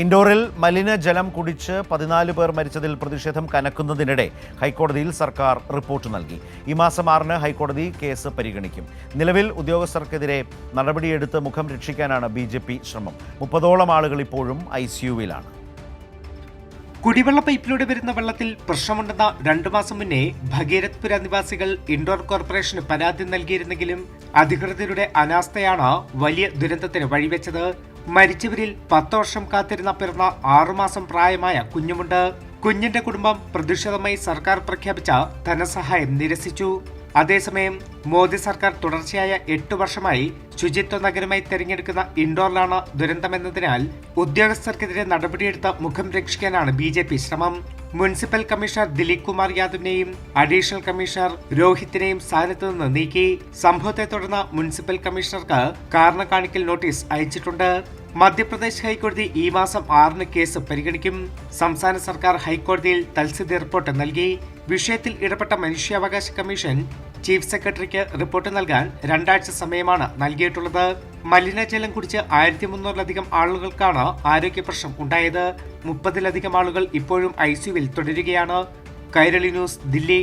ഇൻഡോറിൽ മലിനജലം കുടിച്ച് 14 പേർ മരിച്ചതിൽ പ്രതിഷേധം കനക്കുന്നതിനിടെ ഹൈക്കോടതിയിൽ സർക്കാർ റിപ്പോർട്ട് നൽകി. ഈ മാസം 6-ന് ഹൈക്കോടതി കേസ് പരിഗണിക്കും. നിലവിൽ ഉദ്യോഗസ്ഥർക്കെതിരെ നടപടിയെടുത്ത് മുഖം രക്ഷിക്കാനാണ് BJP ശ്രമം. 30ഓളം ആളുകൾ ഇപ്പോഴും ICUവിലാണ്. കുടിവെള്ള പൈപ്പിലൂടെ വരുന്ന വെള്ളത്തിൽ പ്രശ്നമുണ്ടെന്ന 2 മാസം മുന്നേ ഭഗീരഥ്പുര നിവാസികൾ ഇൻഡോർ കോർപ്പറേഷന് പരാതി നൽകിയിരുന്നെങ്കിലും അധികൃതരുടെ അനാസ്ഥയാണ് വലിയ ദുരന്തത്തിന് വഴിവെച്ചത്. മരിച്ചവരിൽ 10 വർഷം കാത്തിരുന്ന പിറന്ന 6 മാസം പ്രായമായ കുഞ്ഞുമുണ്ട്. കുഞ്ഞിന്റെ കുടുംബം പ്രതിഷേധമായി സർക്കാർ പ്രഖ്യാപിച്ച ധനസഹായം നിരസിച്ചു. അതേസമയം മോദി സർക്കാർ തുടർച്ചയായ 8 വർഷമായി ശുചിത്വ നഗരമായി തെരഞ്ഞെടുക്കുന്ന ഇൻഡോറിലാണ് ദുരന്തമെന്നതിനാൽ ഉദ്യോഗസ്ഥർക്കെതിരെ നടപടിയെടുത്ത മുഖം രക്ഷിക്കാനാണ് BJP ശ്രമം. മുനിസിപ്പൽ കമ്മീഷണർ ദിലീപ് കുമാർ യാദവിനെയും അഡീഷണൽ കമ്മീഷണർ രോഹിത്തിനെയും സ്ഥാനത്ത് നിന്ന് നീക്കി. സംഭവത്തെ തുടർന്ന് മുനിസിപ്പൽ കമ്മീഷണർക്ക് കാരണം കാണിക്കൽ നോട്ടീസ് അയച്ചിട്ടുണ്ട്. മധ്യപ്രദേശ് ഹൈക്കോടതി ഈ മാസം 6-ന് കേസ് പരിഗണിക്കും. സംസ്ഥാന സർക്കാർ ഹൈക്കോടതിയിൽ തൽസ്ഥിതി റിപ്പോർട്ട് നൽകി. വിഷയത്തിൽ ഇടപെട്ട മനുഷ്യാവകാശ കമ്മീഷൻ ചീഫ് സെക്രട്ടറിക്ക് റിപ്പോർട്ട് നൽകാൻ 2 ആഴ്ച സമയമാണ് നൽകിയിട്ടുള്ളത്. മലിനജലം കുടിച്ച് 1300-ലധികം ആളുകൾക്കാണ് ആരോഗ്യ പ്രശ്നം ഉണ്ടായത്. 30-ലധികം ആളുകൾ ഇപ്പോഴും ICUവിൽ തുടരുകയാണ്. കൈരളി ന്യൂസ്, ദില്ലി.